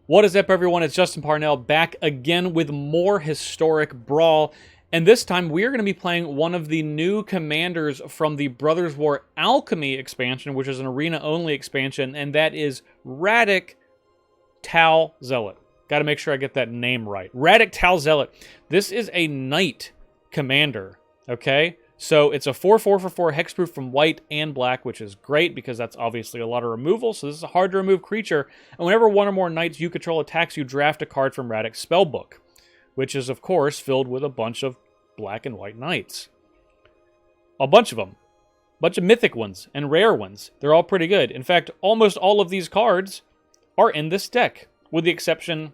What is up, everyone? It's Justin Parnell back again with more Historic Brawl. And this time we are going to be playing one of the new commanders from the Brothers War Alchemy expansion, which is an arena-only expansion, and that is Raddic Tal Zealot. Got to make sure I get that name right. Raddic Tal Zealot. This is a knight commander, okay? So it's a 4/4 for 4 hexproof from white and black, which is great because that's obviously a lot of removal. So this is a hard to remove creature. And whenever one or more knights you control attacks, you draft a card from Raddic's spellbook, which is, of course, filled with a bunch of black and white knights. A bunch of them. A bunch of mythic ones and rare ones. They're all pretty good. In fact, almost all of these cards are in this deck, with the exception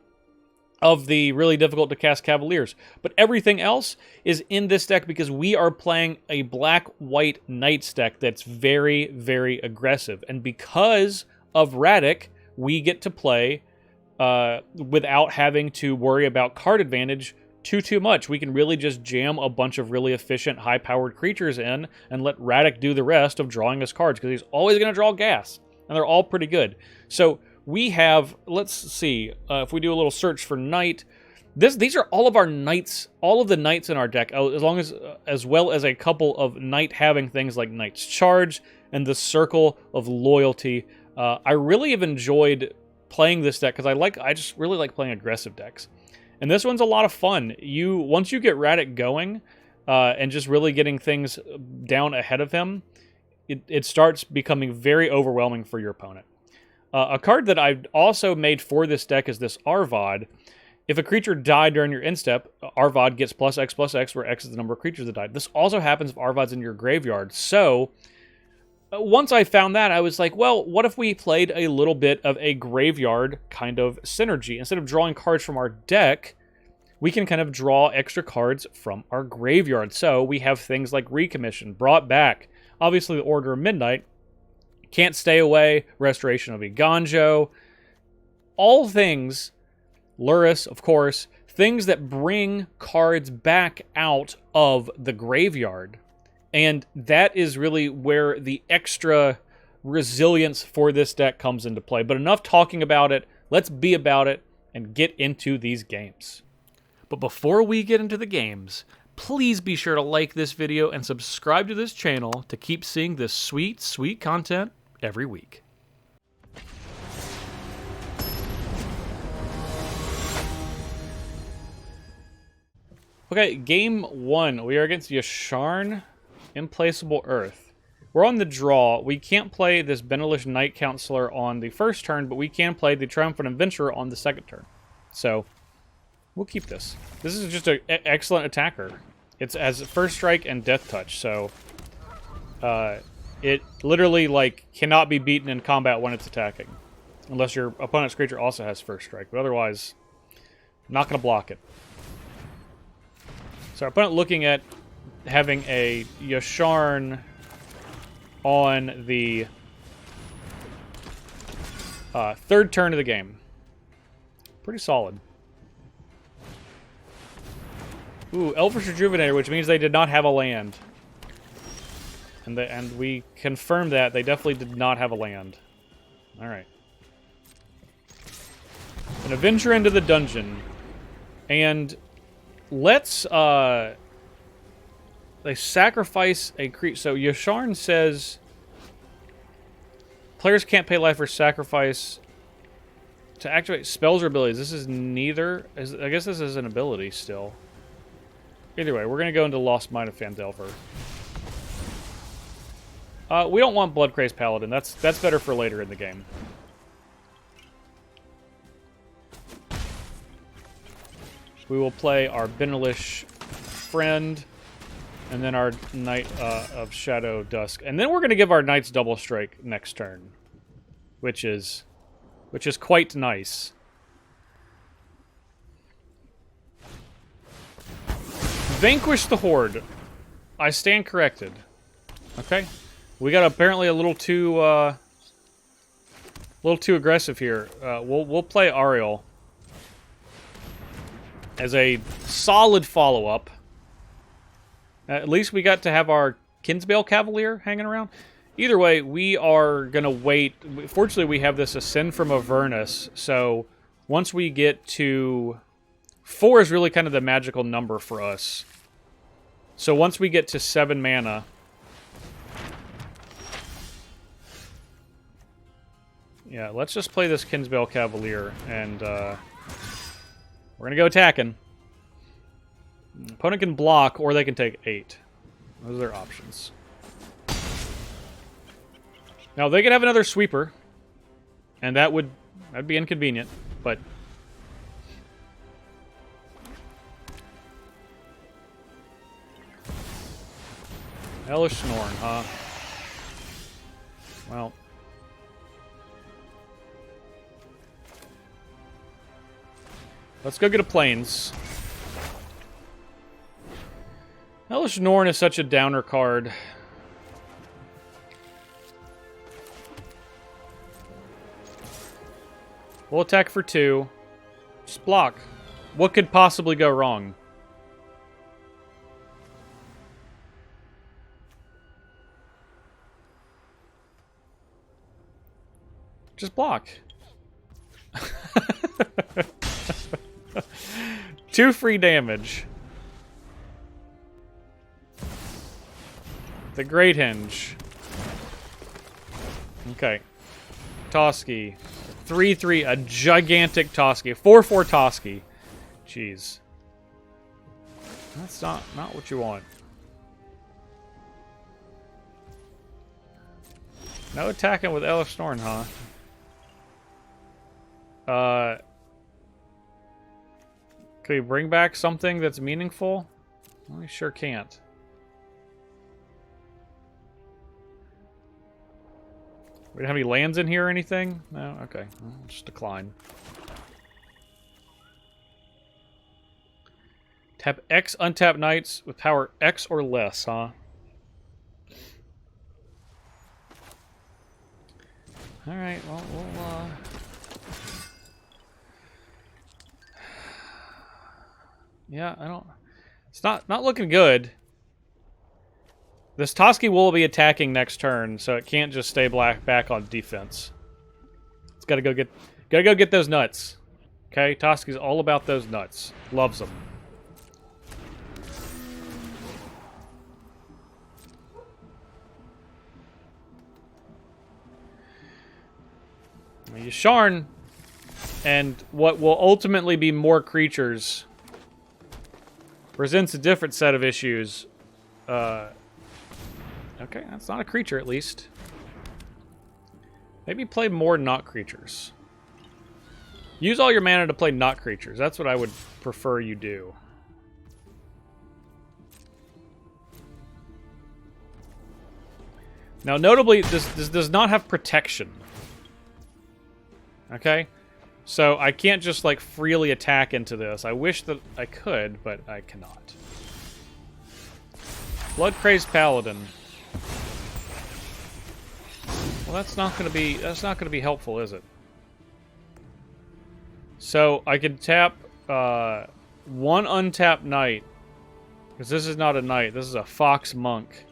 of the really difficult to cast Cavaliers. But everything else is in this deck because we are playing a black-white Knights deck that's very, very aggressive. And because of Raddic, we get to play without having to worry about card advantage too much. We can really just jam a bunch of really efficient, high-powered creatures in and let Raddic do the rest of drawing us cards, because he's always going to draw gas. And they're all pretty good. So we have, let's see, if we do a little search for knight, these are all of our knights, all of the knights in our deck, as well as a couple of knight having things like Knight's Charge and the Circle of Loyalty. I really have enjoyed playing this deck because I just really like playing aggressive decks. And this one's a lot of fun. Once you get Raddic going and just really getting things down ahead of him, it starts becoming very overwhelming for your opponent. A card that I've also made for this deck is this Arvad. If a creature died during your end step, Arvad gets +X/+X, where X is the number of creatures that died. This also happens if Arvad's in your graveyard. So, once I found that, I was like, well, what if we played a little bit of a graveyard kind of synergy? Instead of drawing cards from our deck, we can kind of draw extra cards from our graveyard. So, we have things like Recommission, Brought Back, obviously the Order of Midnight, Can't Stay Away, Restoration of Iganjo, all things, Luris, of course, things that bring cards back out of the graveyard. And that is really where the extra resilience for this deck comes into play. But enough talking about it, let's be about it and get into these games. But before we get into the games, please be sure to like this video and subscribe to this channel to keep seeing this sweet, sweet content every week. Okay, game one. We are against Yasharn, Implacable Earth. We're on the draw. We can't play this Benelish Knight Counselor on the first turn, but we can play the Triumphant Adventurer on the second turn. So, we'll keep this. This is just an excellent attacker. It's as First Strike and Death Touch, so it literally, like, cannot be beaten in combat when it's attacking. Unless your opponent's creature also has First Strike, but otherwise, not going to block it. So our opponent looking at having a Yasharn on the third turn of the game. Pretty solid. Ooh, Elvish Rejuvenator, which means they did not have a land. And we confirmed that. They definitely did not have a land. Alright. An Avenger into the dungeon. And let's, they sacrifice a creature. So Yasharn says players can't pay life or sacrifice to activate spells or abilities. This is neither. I guess this is an ability still. Either way, we're going to go into Lost Mine of Phandelver. We don't want Bloodcrazed Paladin. That's better for later in the game. We will play our Benelish friend, and then our Knight of Shadow Dusk. And then we're going to give our Knights Double Strike next turn, which is quite nice. Vanquish the Horde. I stand corrected. Okay. We got apparently a little too aggressive here. We'll play Ariel as a solid follow-up. At least we got to have our Kinsbale Cavalier hanging around. Either way, we are going to wait. Fortunately, we have this Ascend from Avernus, so Once we get to... 4 is really kind of the magical number for us. So once we get to 7 mana... Yeah, let's just play this Kinsbale Cavalier, and we're going to go attacking. Opponent can block, or they can take 8. Those are their options. Now, they could have another sweeper, and that'd be inconvenient, but... Hellish Norn, huh? Well... Let's go get a Plains. Hellish Norn is such a downer card. We'll attack for 2. Just block. What could possibly go wrong? Just block. 2 free damage. The Great Hinge. Okay. Toski. 3/3, a gigantic Toski. 4/4 Toski. Jeez. That's not what you want. No attacking with Hellish Norn, huh? Can we bring back something that's meaningful? Well, we sure can't. We don't have any lands in here or anything? No? Okay. Well, just decline. Tap X untapped knights with power X or less, huh? Alright, well, we'll, yeah, I don't... It's not looking good. This Toski will be attacking next turn, so it can't just stay back on defense. It's gotta go get those nuts. Okay, Toski's all about those nuts. Loves them. Yasharn and what will ultimately be more creatures presents a different set of issues. Okay, that's not a creature, at least. Maybe play more not creatures. Use all your mana to play not creatures. That's what I would prefer you do. Now, notably, this does not have protection. Okay? So I can't just, like, freely attack into this. I wish that I could, but I cannot. Blood-Crazed Paladin. Well, that's not gonna be helpful, is it? So I can tap one untapped knight. Because this is not a knight, this is a fox monk.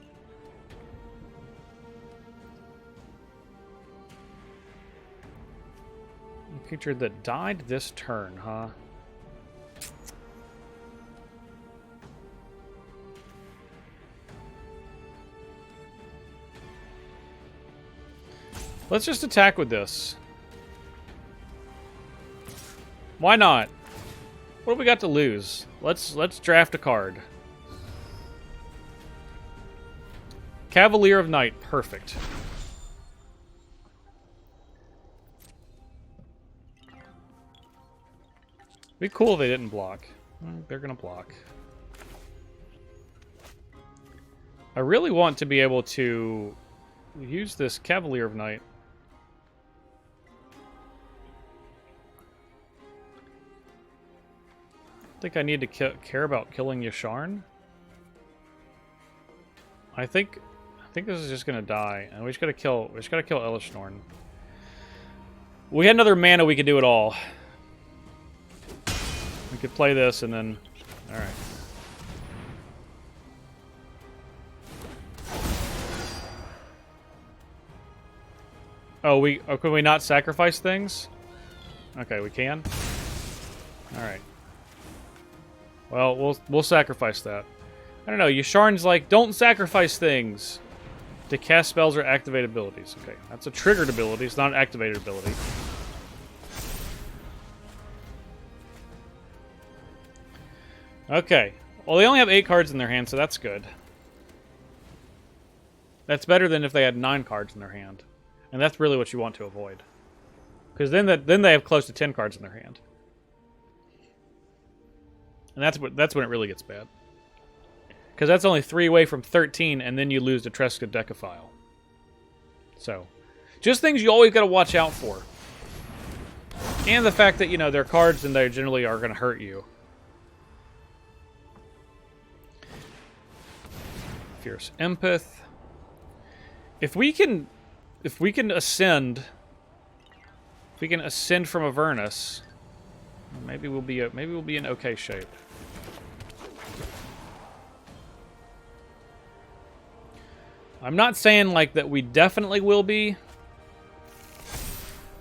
Creature that died this turn, huh? Let's just attack with this. Why not? What do we got to lose? Let's draft a card. Cavalier of Night, perfect. Be cool if they didn't block. They're gonna block. I really want to be able to use this Cavalier of Night. I think I need to care about killing Yasharn. I think this is just gonna die, and we just gotta kill Hellish Norn. We had another mana, we could do it all. We could play this and then... Alright. Oh, can we not sacrifice things? Okay, we can. Alright. Well, we'll sacrifice that. I don't know, Yasharn's like, don't sacrifice things to cast spells or activate abilities. Okay, that's a triggered ability, it's not an activated ability. Okay. Well, they only have 8 cards in their hand, so that's good. That's better than if they had 9 cards in their hand. And that's really what you want to avoid. Because then they have close to 10 cards in their hand. And that's when it really gets bad. Because that's only 3 away from 13, and then you lose to Tresca Decaphile. So, just things you always got to watch out for. And the fact that, you know, they're cards and they generally are going to hurt you. Fierce Empath. If we can ascend from Avernus, maybe we'll be in okay shape. I'm not saying like that we definitely will be,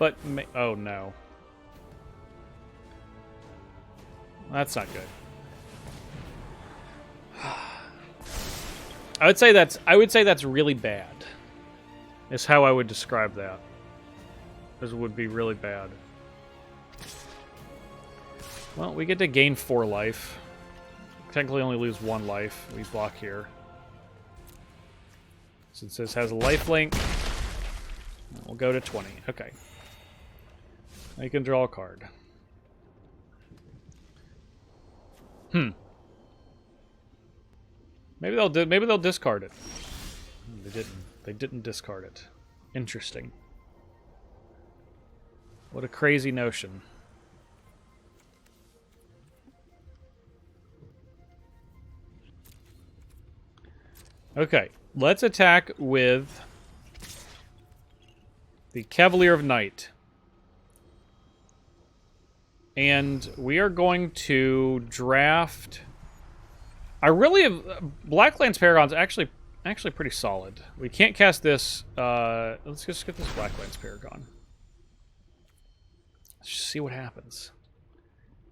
but oh no, that's not good. I would say that's really bad. Is how I would describe that. This would be really bad. Well, we get to gain 4 life. Technically only lose 1 life. We block here. Since this has a lifelink, we'll go to 20. Okay. Now you can draw a card. Maybe they'll discard it. They didn't. They didn't discard it. Interesting. What a crazy notion. Okay, let's attack with the Cavalier of Night. And we are going to draft... I really have... Blacklands Paragon's actually pretty solid. We can't cast this... let's just get this Blacklands Paragon. Let's just see what happens.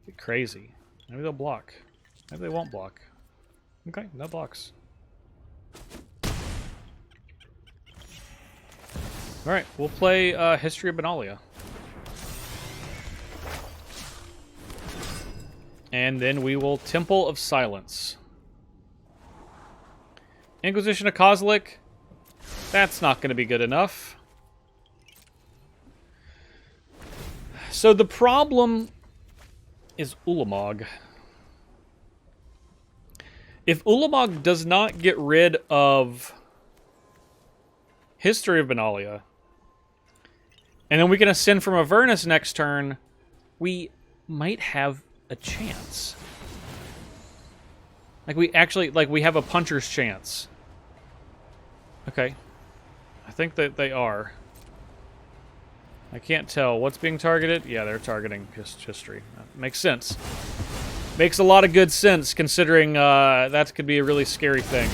Get crazy. Maybe they'll block. Maybe they won't block. Okay, no blocks. Alright, we'll play History of Benalia. And then we will Temple of Silence. Inquisition of Kozilek. That's not going to be good enough. So the problem is Ulamog. If Ulamog does not get rid of History of Benalia, and then we can ascend from Avernus next turn, we might have a chance. Like we have a puncher's chance. Okay. I think that they are. I can't tell. What's being targeted? Yeah, they're targeting history. Makes sense. Makes a lot of good sense, considering that could be a really scary thing.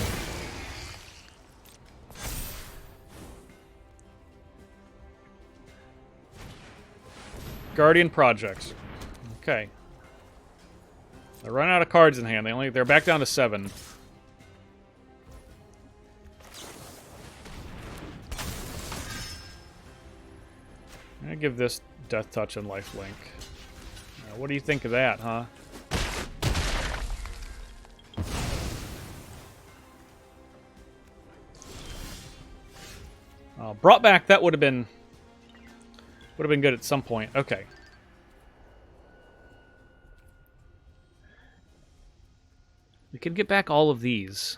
Guardian Projects. Okay. They're running out of cards in hand. They're back down to 7. I'm gonna give this Death Touch and Lifelink. What do you think of that, huh? Brought back, that would have been good at some point. Okay. We could get back all of these.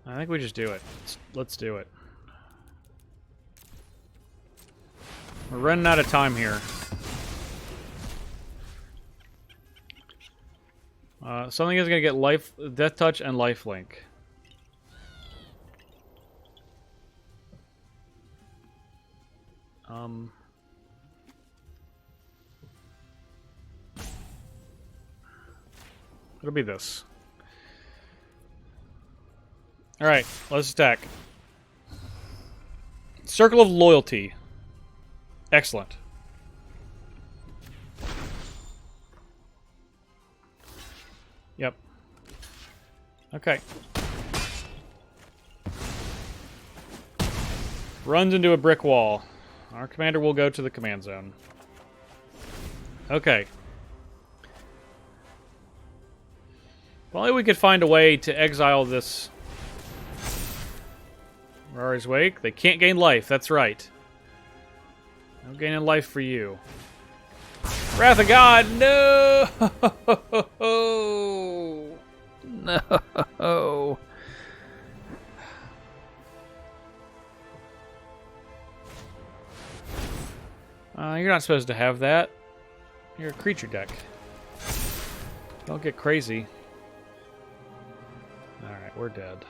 I think we just do it. Let's do it. We're running out of time here. Something is going to get Death Touch and Lifelink. It'll be this. Alright, let's attack. Circle of Loyalty. Excellent. Yep. Okay. Runs into a brick wall. Our commander will go to the command zone. Okay. If only we could find a way to exile this Rari's Wake. They can't gain life, that's right. No gaining life for you. Wrath of God, no! No. You're not supposed to have that. You're a creature deck. Don't get crazy. Alright, we're dead.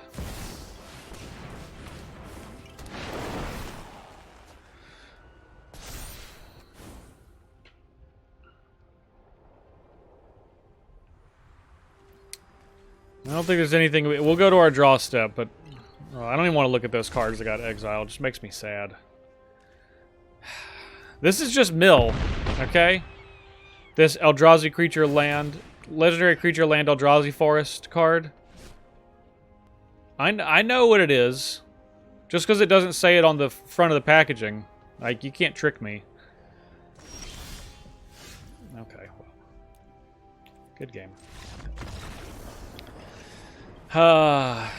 I don't think there's anything... We'll go to our draw step, but... I don't even want to look at those cards that got exiled. It just makes me sad. This is just mill, okay? This Eldrazi creature land... Legendary creature land Eldrazi Forest card. I know what it is. Just because it doesn't say it on the front of the packaging. Like, you can't trick me. Okay, well. Good game. I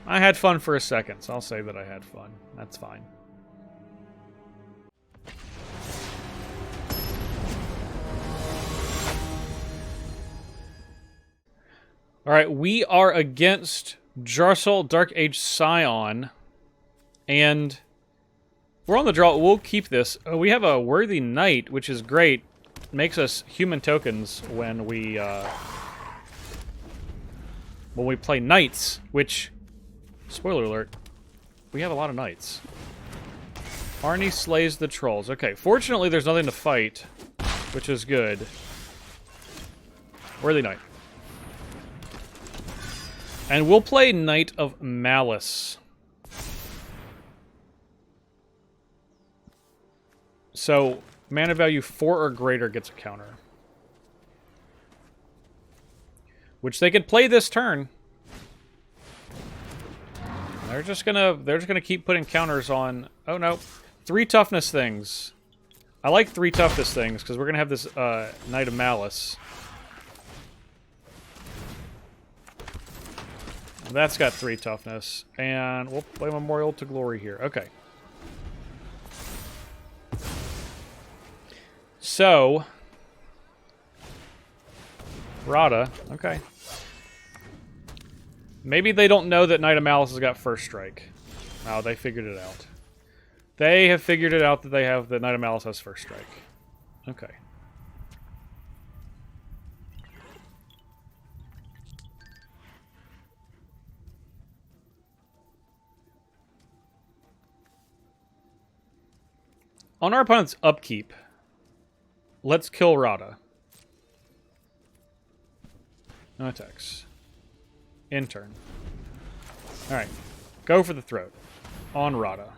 had fun for a second, so I'll say that I had fun. That's fine. Alright, we are against Jarsol, Dark Age Scion, and we're on the draw. We'll keep this. We have a Worthy Knight, which is great. Makes us human tokens when we play knights, which, spoiler alert, we have a lot of knights. Arnie slays the trolls. Okay, fortunately there's nothing to fight, which is good. Worthy Knight. And we'll play Knight of Malice. So, mana value 4 or greater gets a counter. Which they could play this turn. They're just gonna keep putting counters on. Oh no, 3 toughness things. I like 3 toughness things because we're gonna have this Knight of Malice. That's got 3 toughness, and we'll play Memorial to Glory here. Okay. So, Rada, okay. Maybe they don't know that Knight of Malice has got first strike. Oh, they figured it out. They have figured it out that they have that Knight of Malice has first strike. Okay. On our opponent's upkeep, let's kill Rada. No attacks. In turn. Alright. Go for the throat. On Rada.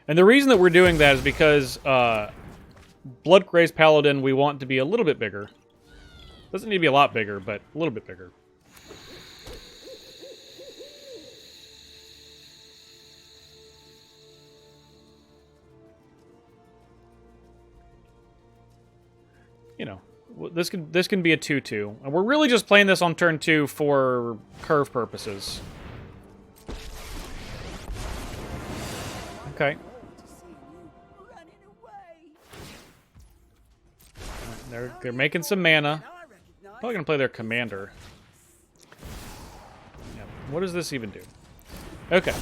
And the reason that we're doing that is because Bloodgraze Paladin we want to be a little bit bigger. Doesn't need to be a lot bigger, but a little bit bigger. You know, this can be a 2/2. And we're really just playing this on turn 2 for curve purposes. Okay. They're making some mana. Probably gonna play their commander. Yeah. What does this even do? Okay.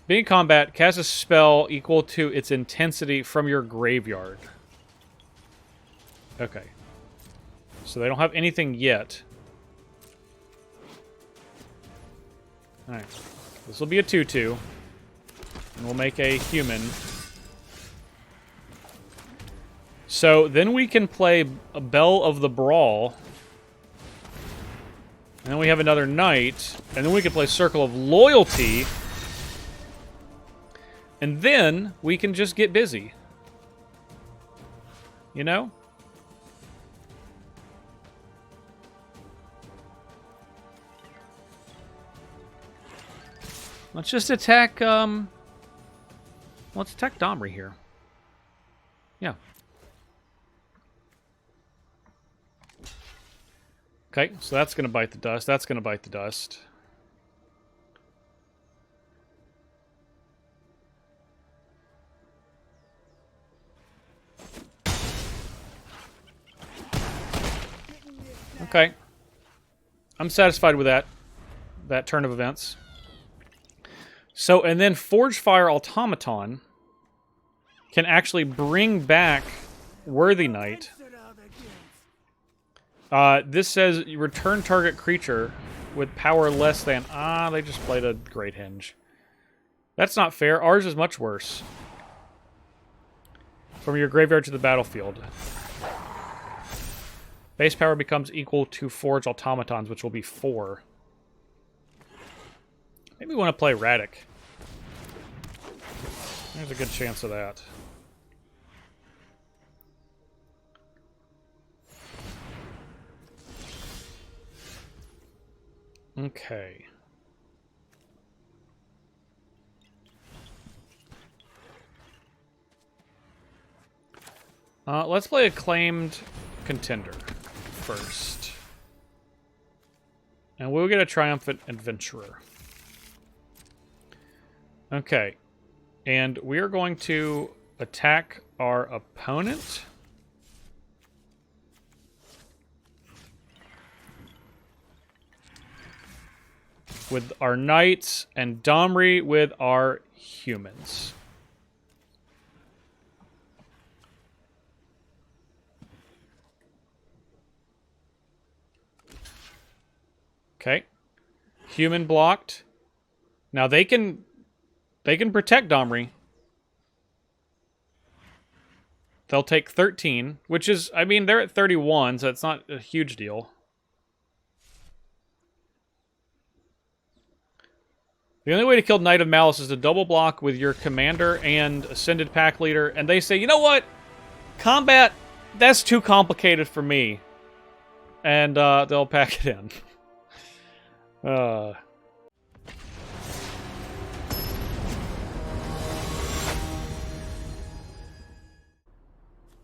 Being in combat, cast a spell equal to its intensity from your graveyard. Okay. So they don't have anything yet. Alright. This will be a 2/2. And we'll make a human. So then we can play a Bell of the Brawl. And then we have another knight. And then we can play Circle of Loyalty. And then we can just get busy. You know? Let's just attack, let's attack Domri here. Yeah. Okay, so that's going to bite the dust. That's going to bite the dust. Okay. I'm satisfied with that turn of events. So, and then Forge Fire Automaton can actually bring back Worthy Knight. This says you return target creature with power less than... they just played a Great Henge. That's not fair. Ours is much worse. From your graveyard to the battlefield. Base power becomes equal to Forge Automatons, which will be 4. Maybe we want to play Raddic. There's a good chance of that. Okay. Let's play Acclaimed Contender first. And we'll get a Triumphant Adventurer. Okay. And we are going to attack our opponent. With our knights, and Domri with our humans. Okay. Human blocked. Now they can protect Domri. They'll take 13, which is, I mean, they're at 31, so it's not a huge deal. The only way to kill Knight of Malice is to double block with your commander and Ascended Pack Leader, and they say, you know what? Combat, that's too complicated for me. And they'll pack it in.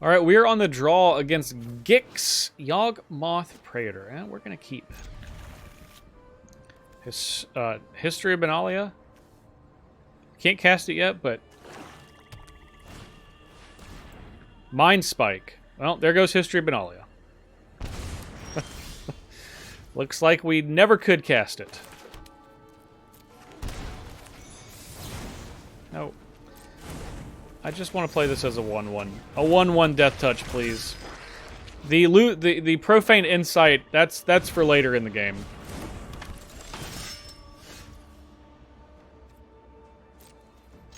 Alright, we are on the draw against Gix, Yawgmoth Praetor. And we're going to keep his History of Benalia. Can't cast it yet, but... Mind Spike. Well, there goes History of Benalia. Looks like we never could cast it. No. I just want to play this as a 1-1. A 1-1 Death Touch, please. The Profane Insight, that's for later in the game.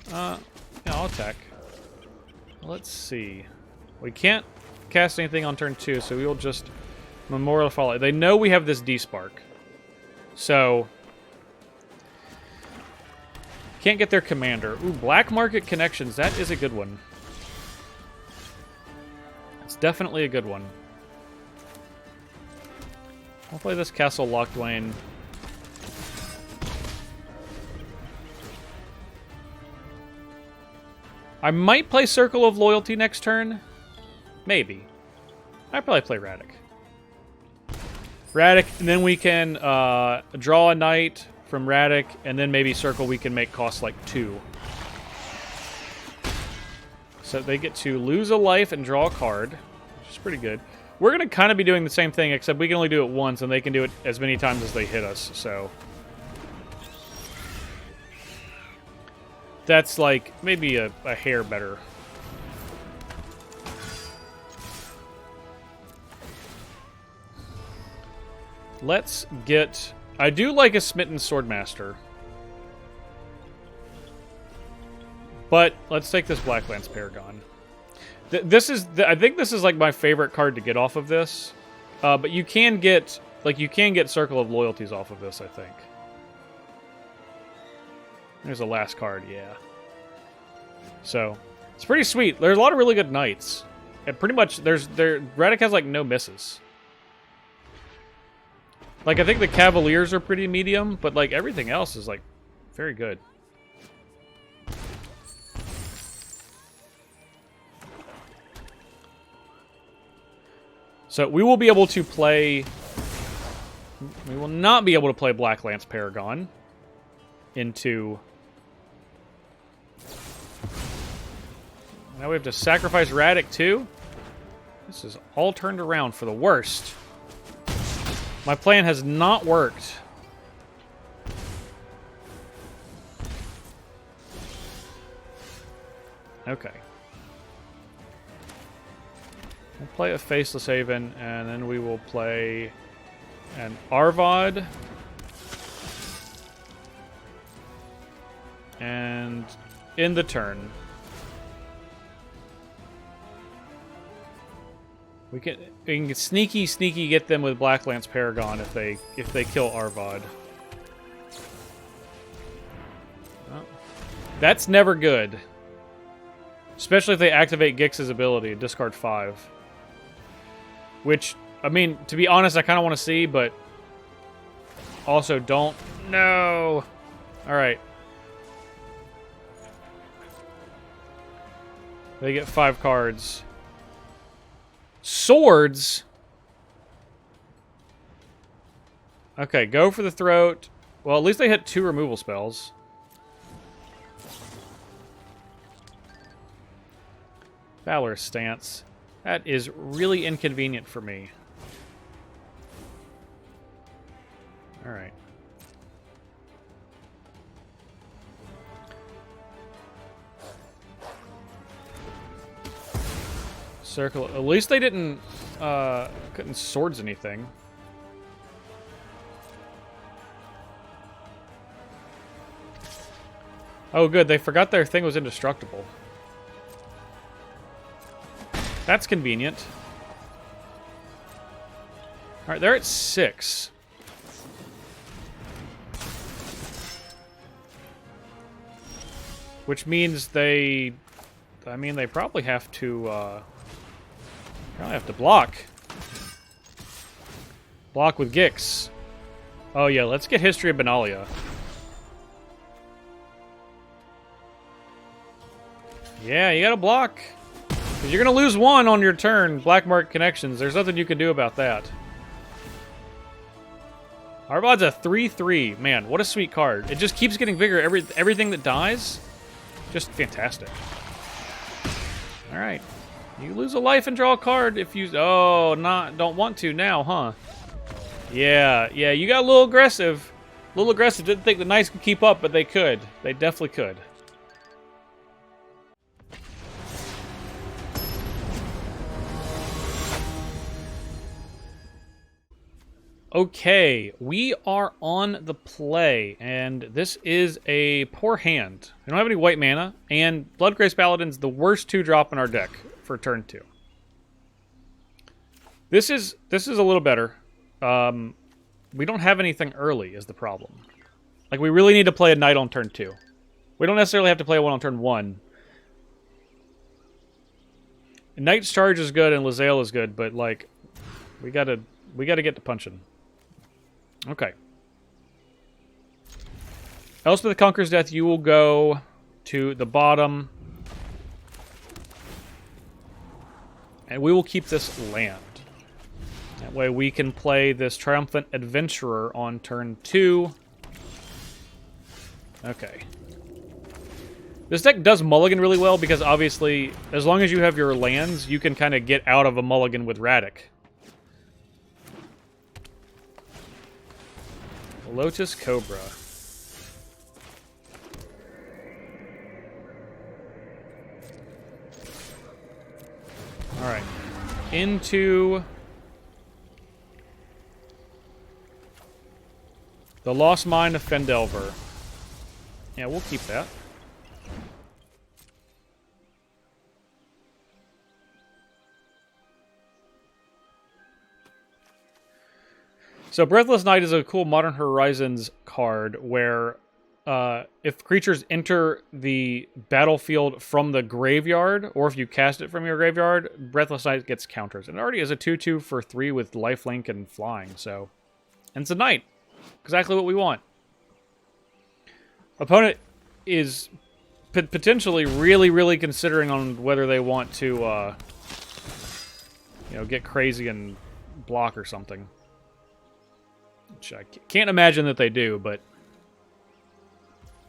Yeah, I'll attack. Let's see. We can't cast anything on turn 2, so we will just Memorial Folly. They know we have this D-Spark. So... Can't get their commander. Ooh, Black Market Connections. That is a good one. It's definitely a good one. I'll play this Castle Lochduin. I might play Circle of Loyalty next turn. Maybe. I'd probably play Raddic. Raddic, and then we can draw a knight from Raddic, and then maybe Circle we can make cost like 2. So they get to lose a life and draw a card, which is pretty good. We're going to kind of be doing the same thing, except we can only do it once, and they can do it as many times as they hit us, so... That's like maybe a hair better. Let's get... I do like a Smitten Swordmaster. But let's take this Black Lance Paragon. I think this is like my favorite card to get off of this. But you can get like, you can get Circle of Loyalties off of this, I think. There's the last card, yeah. So, it's pretty sweet. There's a lot of really good knights. And pretty much, Raddic has, like, no misses. Like, I think the Cavaliers are pretty medium, but, like, everything else is, like, very good. So, we will be able to play... We will not be able to play Black Lance Paragon into... Now we have to sacrifice Raddic, too? This is all turned around for the worst. My plan has not worked. Okay. We'll play a Faceless Haven, and then we will play an Arvad. And in the turn, we can sneaky get them with Black Lance Paragon if they kill Arvad. Oh. That's never good. Especially if they activate Gix's ability, discard 5. Which, I mean, to be honest, I kind of want to see, but also don't. No! Alright. They get 5 cards. Swords? Okay, go for the throat. Well, at least they hit 2 removal spells. Valorous Stance. That is really inconvenient for me. Alright. Circle. At least they didn't couldn't swords anything. Oh good, they forgot their thing was indestructible. That's convenient. Alright, they're at 6. Which means they... I mean, they probably have to, block. Block with Gix. Oh yeah, let's get History of Benalia. Yeah, you gotta block. Because you're gonna lose 1 on your turn, Black Market Connections. There's nothing you can do about that. Arvod's a 3/3. Man, what a sweet card. It just keeps getting bigger. Everything that dies, just fantastic. Alright. You lose a life and draw a card if you... Oh, don't want to now, huh? Yeah, you got a little aggressive. A little aggressive. Didn't think the Knights could keep up, but they could. They definitely could. Okay, we are on the play, and this is a poor hand. We don't have any white mana, and Bloodgrace Paladin's the worst 2-drop in our deck for turn 2. This is a little better. We don't have anything early is the problem. Like, we really need to play a Knight on turn 2. We don't necessarily have to play one on turn 1. Knight's Charge is good and Lae'zel is good, but, like, we gotta get to punching. Okay. Elspeth Conquers Death, you will go to the bottom. And we will keep this land. That way we can play this Triumphant Adventurer on turn 2. Okay. This deck does mulligan really well because obviously, as long as you have your lands, you can kind of get out of a mulligan with Raddic. Lotus Cobra. Alright. Into the Lost Mine of Fendelver. Yeah, we'll keep that. So Breathless Night is a cool Modern Horizons card where if creatures enter the battlefield from the graveyard, or if you cast it from your graveyard, Breathless Night gets counters. And it already is a 2/2 for 3 with lifelink and flying, so... And it's a knight. Exactly what we want. Opponent is potentially really, really considering on whether they want to, you know, get crazy and block or something. Which I can't imagine that they do, but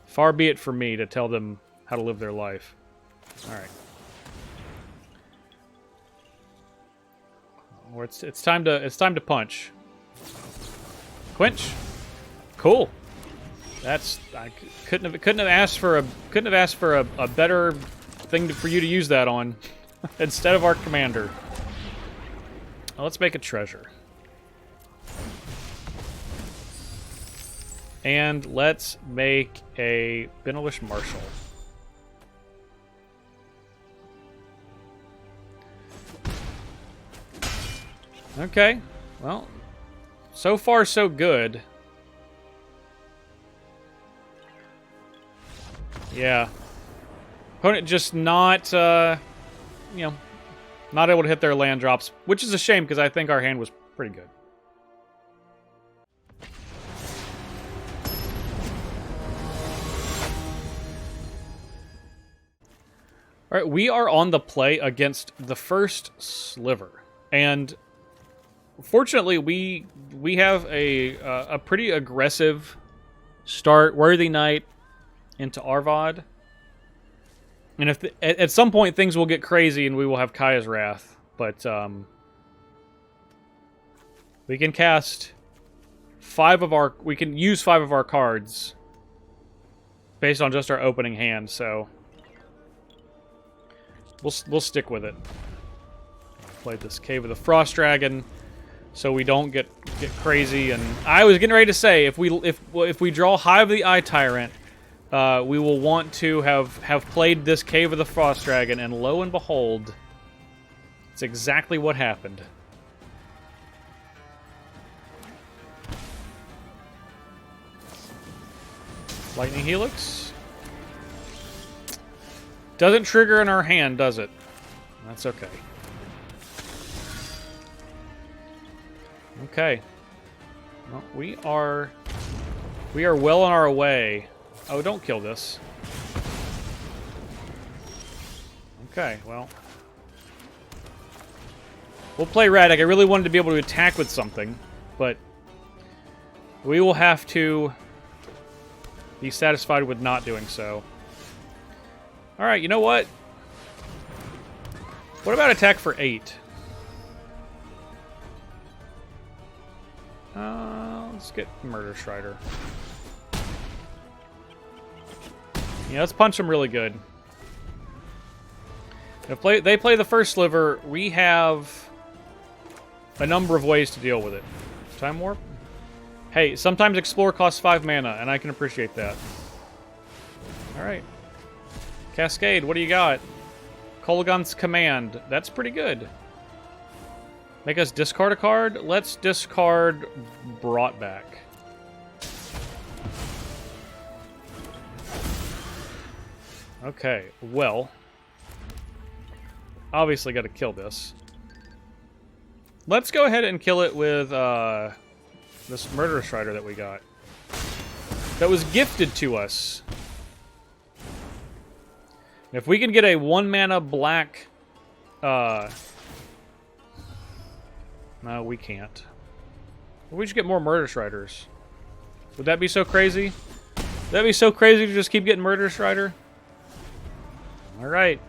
far be it from me to tell them how to live their life. Alright. Or it's time to punch. Quench. Cool. That's I couldn't have asked for a better thing for you to use that on instead of our commander. Well, let's make a treasure. And let's make a Benelish Marshal. Okay. Well, so far so good. Yeah. Opponent just not, you know, not able to hit their land drops, which is a shame because I think our hand was pretty good. All right, we are on the play against the first Sliver, and fortunately, we have a pretty aggressive start. Worthy Knight into Arvad, and if at some point things will get crazy and we will have Kaya's Wrath, but we can cast we can use 5 of our cards based on just our opening hand, so. We'll stick with it. Played this Cave of the Frost Dragon, so we don't get crazy. And I was getting ready to say, if we draw Hive of the Eye Tyrant, we will want to have played this Cave of the Frost Dragon, and lo and behold, it's exactly what happened. Lightning Helix. Doesn't trigger in our hand, does it? That's okay. Okay. Well, we are well on our way. Oh, don't kill this. Okay, well. We'll play Raddic. I really wanted to be able to attack with something, but we will have to be satisfied with not doing so. Alright, you know what? What about attack for 8? Let's get Murder Strider. Yeah, let's punch them really good. If they play the first Sliver, we have a number of ways to deal with it. Time Warp? Hey, sometimes Explore costs 5 mana, and I can appreciate that. Alright. Cascade, what do you got? Kolaghan's Command. That's pretty good. Make us discard a card? Let's discard Brought Back. Okay, well. Obviously got to kill this. Let's go ahead and kill it with this Murder Strider that we got. That was gifted to us. If we can get a 1-mana black... No, we can't. We should get more Murder Striders. Would that be so crazy? Would that be so crazy to just keep getting Murder Strider? Alright.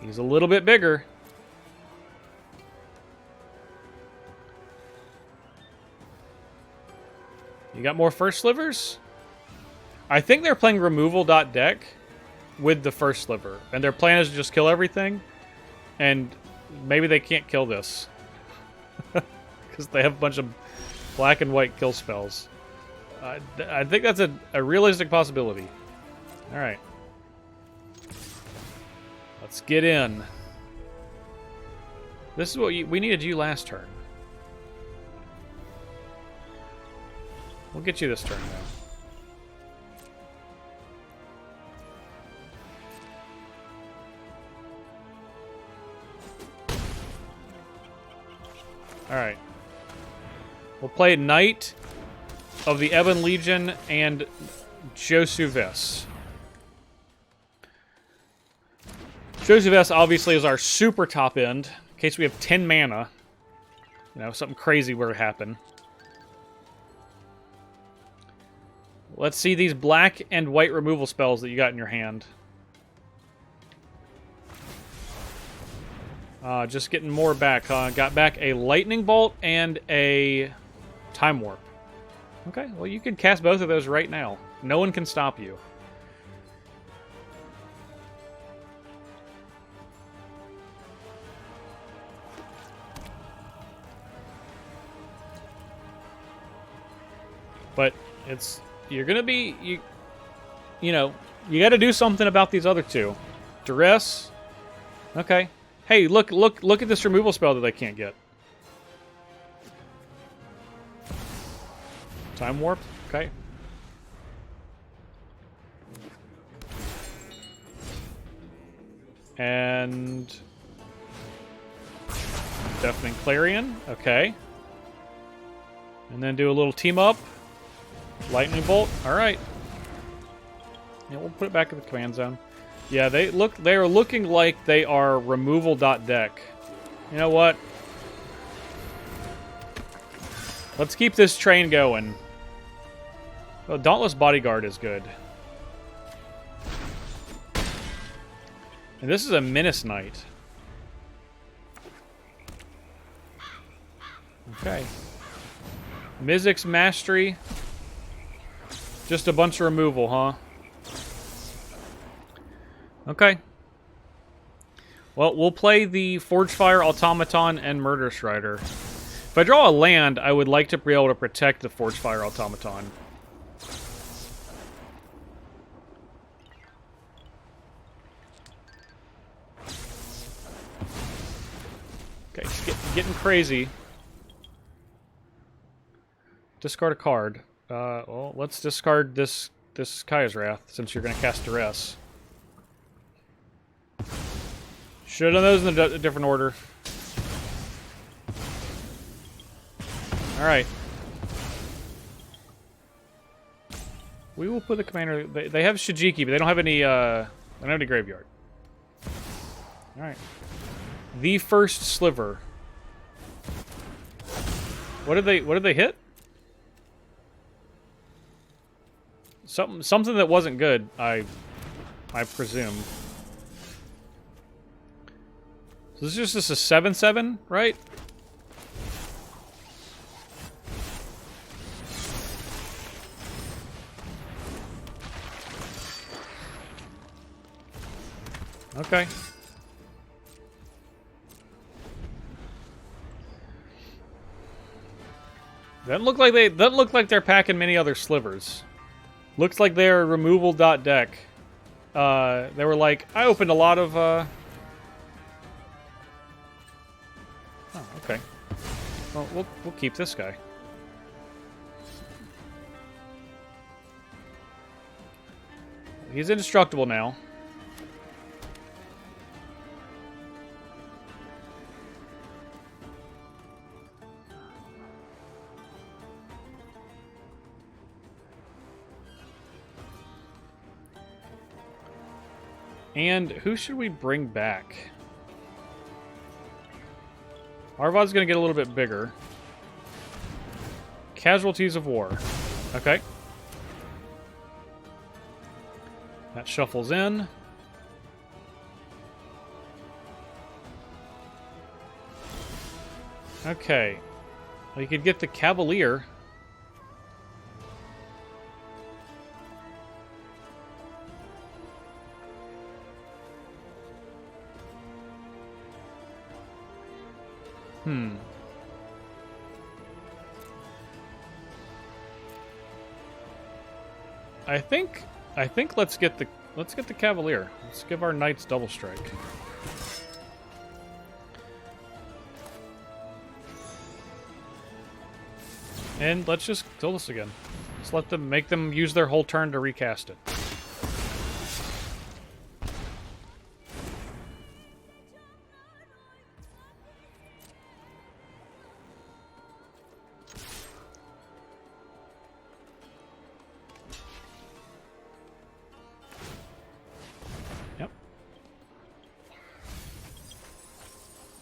He's a little bit bigger. You got more first slivers? I think they're playing removal.deck with the first sliver. And their plan is to just kill everything. And maybe they can't kill this. Because they have a bunch of black and white kill spells. I think that's a realistic possibility. Alright. Let's get in. This is what we needed you last turn. We'll get you this turn, though. Alright. We'll play Knight of the Ebon Legion and Josuvis. Josuvis obviously is our super top end, in case we have 10 mana. You know, something crazy were to happen. Let's see these black and white removal spells that you got in your hand. Just getting more back. Got back a Lightning Bolt and a Time Warp. Okay, well you can cast both of those right now. No one can stop you. But you're gonna be you know, you got to do something about these other two. Duress. Okay. Hey, look at this removal spell that they can't get. Time Warp. Okay. And Deafening Clarion. Okay. And then do a little team up. Lightning Bolt. All right. Yeah, we'll put it back in the command zone. Yeah, they are looking like they are removal.deck. You know what? Let's keep this train going. Oh, Dauntless Bodyguard is good. And this is a Menace Knight. Okay. Mizzix's Mastery. Just a bunch of removal, huh? Okay. Well, we'll play the Forgefire Automaton and Murder Strider. If I draw a land, I would like to be able to protect the Forgefire Automaton. Okay, it's getting crazy. Discard a card. Well, let's discard this Kaya's Wrath, since you're going to cast Duress. Should have done those in a different order. Alright. We will put the commander... They have Shijiki, but they don't have any, graveyard. Alright. The First Sliver. What did they hit? Something that wasn't good, I presume. So this is just a 7/7, right? Okay. Doesn't look like they're packing many other slivers. Looks like they're removal.deck. They were like, I opened a lot of, Oh, okay. Well, we'll keep this guy. He's indestructible now. And who should we bring back? Arvod's going to get a little bit bigger. Casualties of War. Okay. That shuffles in. Okay. Well, you could get the Cavalier. I think let's get the Cavalier. Let's give our Knights double strike. And let's just kill this again. Just make them use their whole turn to recast it. Yep.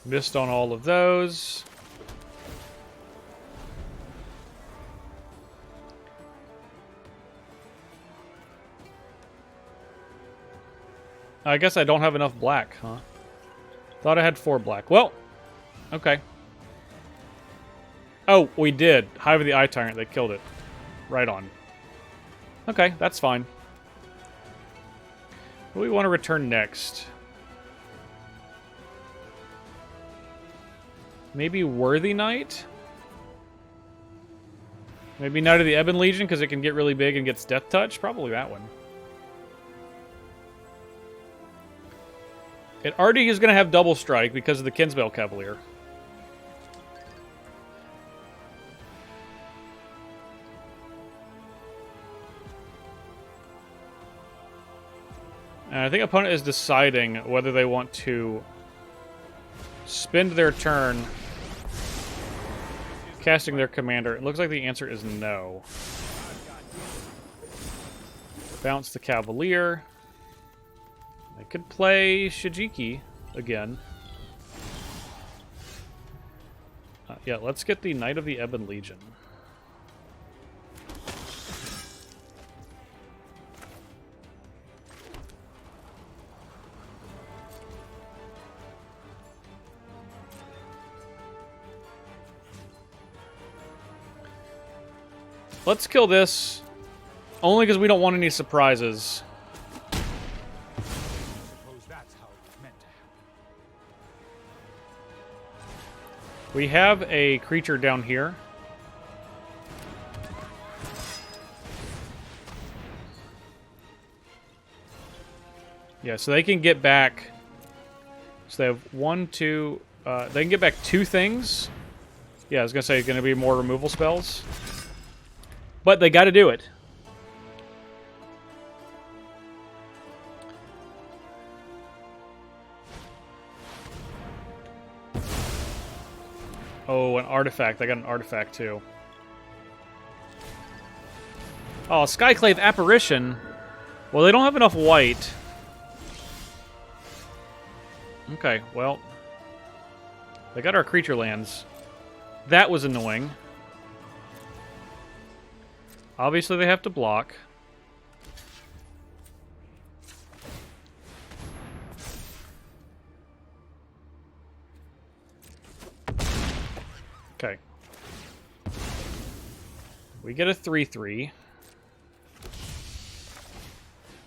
Missed on all of those. I guess I don't have enough black, huh? Thought I had 4 black. Well, okay. Oh, we did. Hive of the Eye Tyrant. They killed it. Right on. Okay, that's fine. What do we want to return next? Maybe Worthy Knight? Maybe Knight of the Ebon Legion, because it can get really big and gets Death Touch? Probably that one. It already is going to have double strike because of the Kinsbell Cavalier. And I think opponent is deciding whether they want to spend their turn casting their commander. It looks like the answer is no. Bounce the Cavalier. I could play Shijiki again. Yeah, let's get the Knight of the Ebon Legion. Let's kill this, only because we don't want any surprises. We have a creature down here. Yeah, so they can get back. So they have 1, 2. They can get back 2 things. Yeah, I was gonna say it's gonna be more removal spells, but they got to do it. Oh, an artifact. I got an artifact, too. Oh, Skyclave Apparition. Well, they don't have enough white. Okay, well. They got our creature lands. That was annoying. Obviously, they have to block. Okay. We get a 3/3.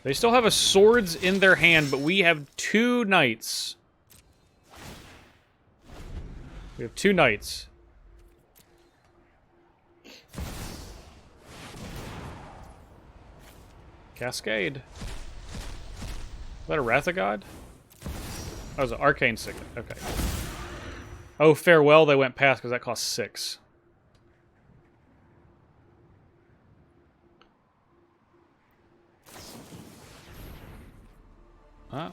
They still have a swords in their hand, but we have 2 knights. We have 2 knights. Cascade. Is that a Wrath of God? That was an Arcane Signet. Okay. Oh, Farewell, they went past because that cost 6.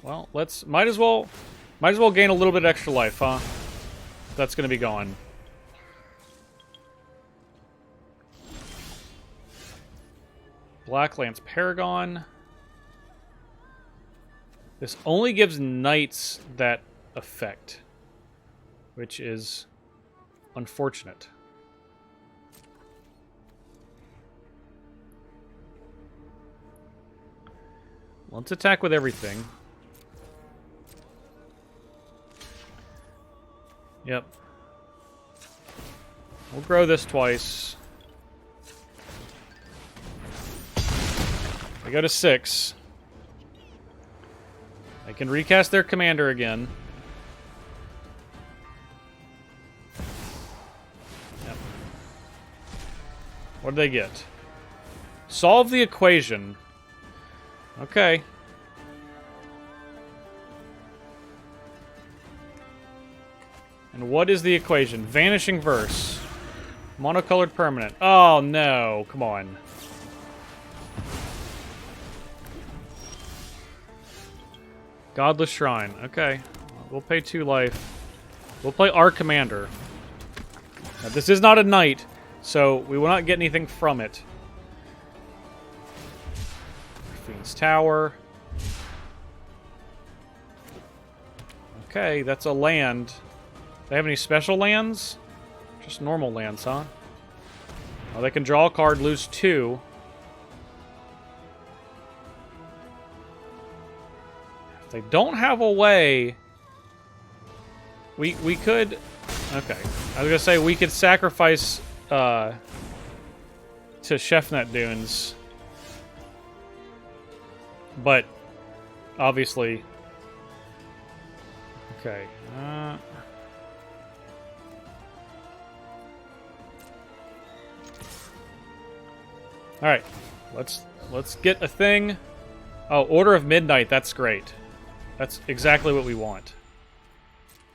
Well, let's might as well gain a little bit extra life, huh? That's going to be gone. Black Lance Paragon. This only gives knights that effect, which is unfortunate. Let's attack with everything. Yep. We'll grow this twice. We go to 6. They can recast their commander again. Yep. What do they get? Solve the equation. Okay. And what is the equation? Vanishing Verse. Monocolored permanent. Oh, no. Come on. Godless Shrine. Okay. We'll pay 2 life. We'll play our commander. Now, this is not a knight, so we will not get anything from it. Fiend's Tower. Okay, that's a land. They have any special lands? Just normal lands, huh? Oh, they can draw a card, lose 2. If they don't have a way, we could. Okay, I was gonna say we could sacrifice to Chefnet Dunes, but obviously, okay. All right, let's get a thing. Oh, Order of Midnight. That's great. That's exactly what we want.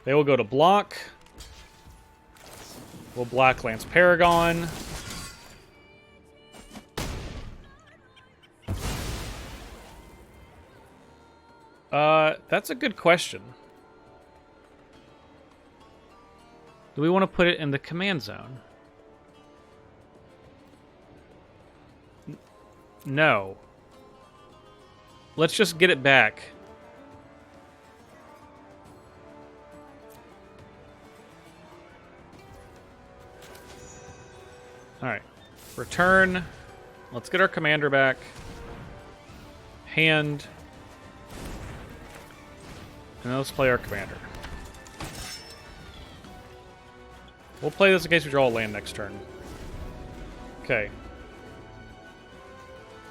They will go to block. We'll Blacklance Paragon. That's a good question. Do we want to put it in the command zone? No. Let's just get it back. Alright. Return. Let's get our commander back. Hand. And then let's play our commander. We'll play this in case we draw a land next turn. Okay.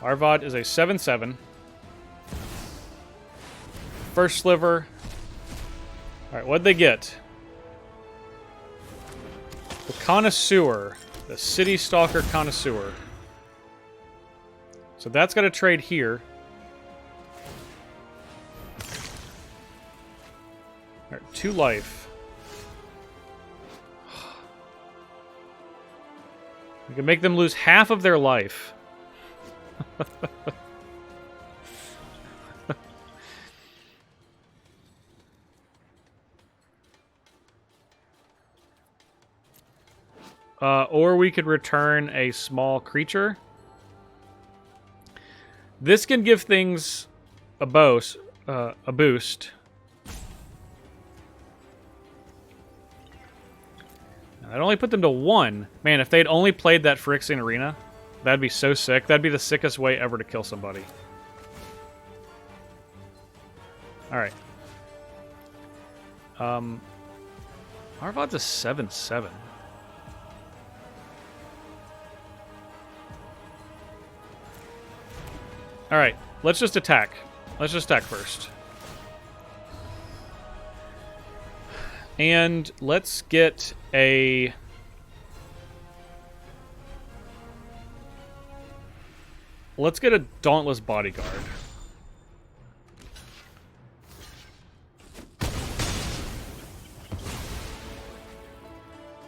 Arvad is a 7/7. First sliver. Alright, what'd they get? The Connoisseur. The City Stalker Connoisseur. So that's got to trade here. Alright, 2 life. We can make them lose half of their life. Or we could return a small creature. This can give things a boost. I'd only put them to 1. Man, if they'd only played that Phyrexian Arena, that'd be so sick. That'd be the sickest way ever to kill somebody. Alright. Arvod's a 7/7. Alright, let's just attack. Let's just attack first. And let's get a... Let's get a Dauntless Bodyguard.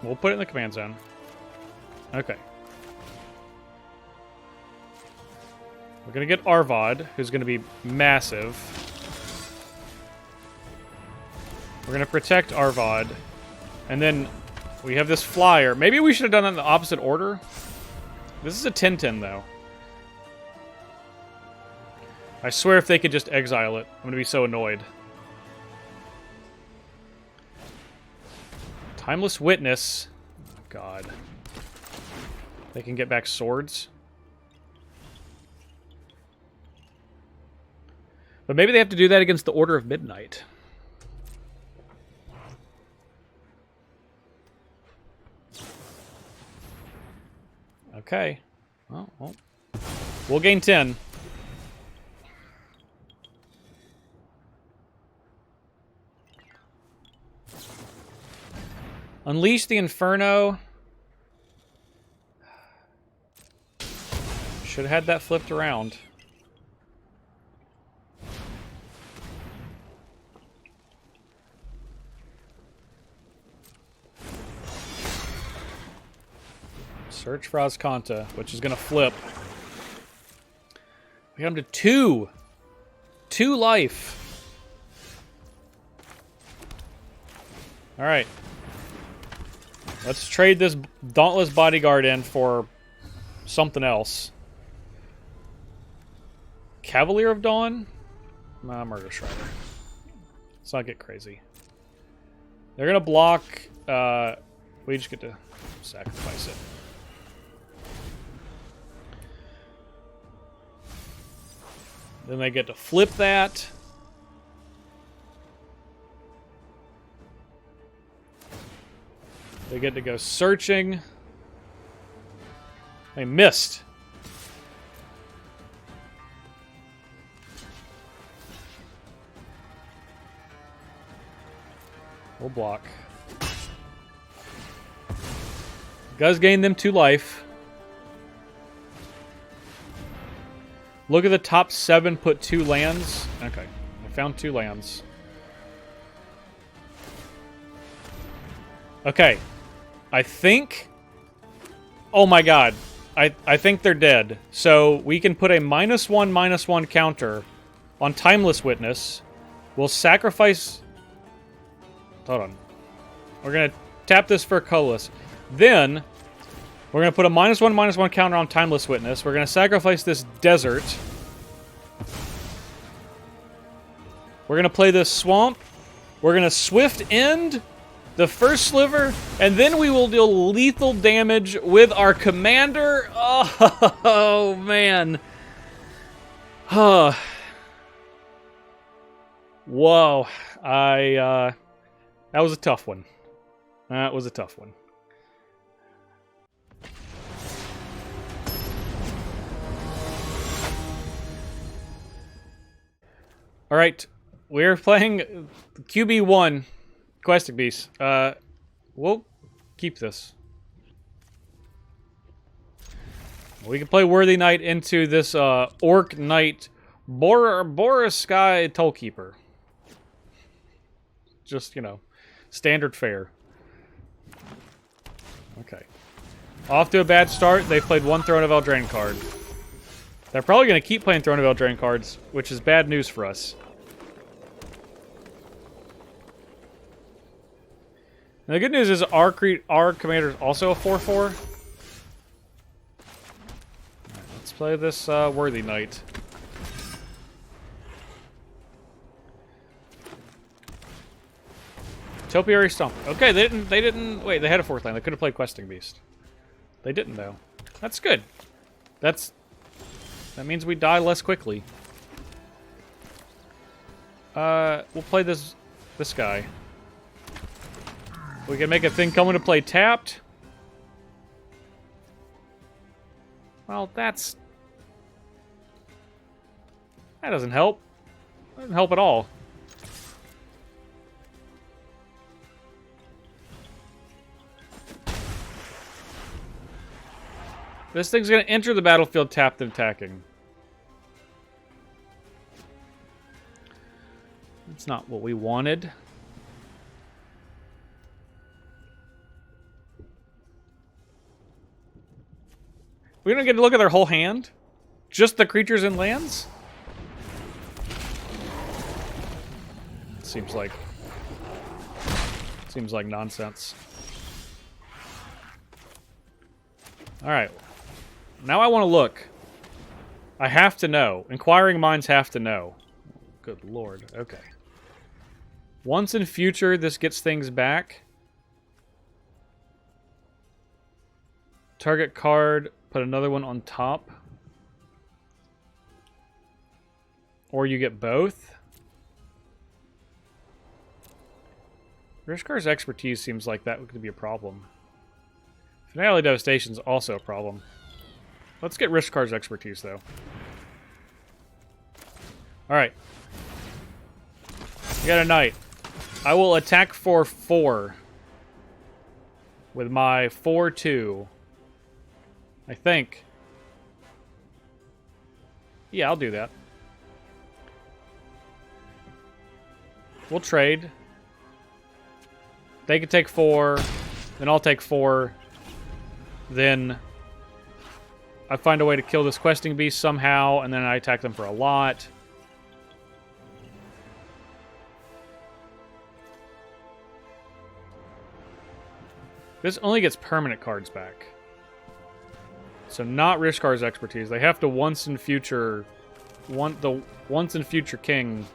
We'll put it in the command zone. Okay. We're going to get Arvad, who's going to be massive. We're going to protect Arvad. And then we have this flyer. Maybe we should have done that in the opposite order. This is a 10/10, though. I swear if they could just exile it, I'm going to be so annoyed. Timeless Witness. Oh, God. They can get back swords. But maybe they have to do that against the Order of Midnight. Okay. Well, we'll gain 10. Unleash the Inferno. Should have had that flipped around. Search for Azcanta, which is going to flip. We got him to 2. 2 life. Alright. Let's trade this Dauntless Bodyguard in for something else. Cavalier of Dawn? Nah, Murder Strider. Let's not get crazy. They're gonna block. We just get to sacrifice it. Then they get to flip that. They get to go searching. They missed. We'll block. Does gain them 2 life. Look at the top 7, put 2 lands. Okay, I found 2 lands. Okay, I think... Oh my god, I think they're dead. So we can put a -1/-1 counter on Timeless Witness. We'll sacrifice... Hold on. We're going to tap this for colorless. Then, we're going to put a -1/-1 counter on Timeless Witness. We're going to sacrifice this Desert. We're going to play this Swamp. We're going to Swift End the first Sliver, and then we will deal lethal damage with our Commander. Oh man. Whoa. That was a tough one. That was a tough one. All right, we're playing QB1, Questing Beast. We'll keep this. We can play Worthy Knight into this Orc Knight Boris Sky Tollkeeper. Just, you know, standard fare. Okay. Off to a bad start. They played 1 Throne of Eldraine card. They're probably going to keep playing Throne of Eldraine cards, which is bad news for us. And the good news is our commander is also a 4/4. Right, let's play this Worthy Knight. Topiary Stomp. Okay, they didn't wait, they had a 4th land. They could have played Questing Beast. They didn't though. That's good. That means we die less quickly. We'll play this guy. We can make a thing coming to play tapped. Well, that doesn't help. That doesn't help at all. This thing's gonna enter the battlefield tapped and attacking. That's not what we wanted. We're gonna get to look at their whole hand? Just the creatures and lands? Seems like nonsense. Alright. Now I want to look. I have to know. Inquiring minds have to know. Good lord. Okay. Once in future, this gets things back. Target card, put another one on top. Or you get both. Rishkar's Expertise seems like that could be a problem. Finale Devastation is also a problem. Let's get Rishkar's Expertise, though. Alright. We got a knight. I will attack for 4. With my 4/2. I think. Yeah, I'll do that. We'll trade. They can take 4. Then I'll take 4. Then I find a way to kill this Questing Beast somehow, and then I attack them for a lot. This only gets permanent cards back. So not Rishkar's expertise. They have to once in future king.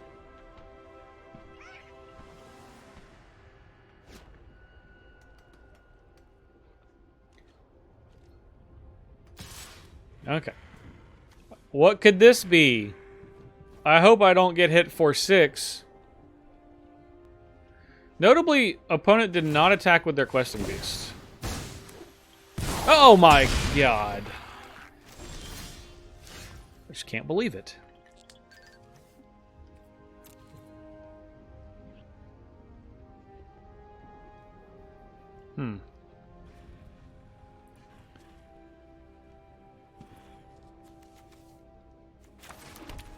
Okay. What could this be? I hope I don't get hit for 6. Notably, opponent did not attack with their questing beast. Oh my god. I just can't believe it.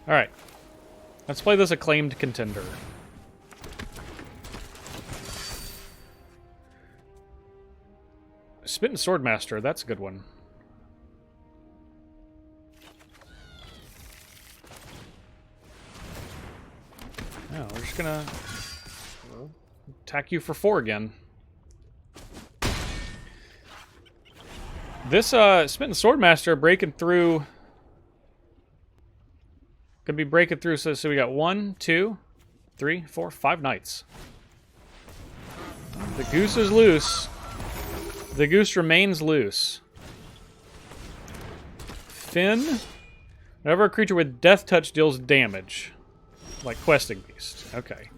Alright. Let's play this acclaimed contender. Spittin' Swordmaster, that's a good one. Oh, we're just gonna attack you for 4 again. This Spittin' Swordmaster breaking through could be breaking through, so we got 1, 2, 3, 4, 5 knights. The goose is loose. The goose remains loose. Finn. Whenever a creature with Death Touch deals damage. Like Questing Beast. Okay.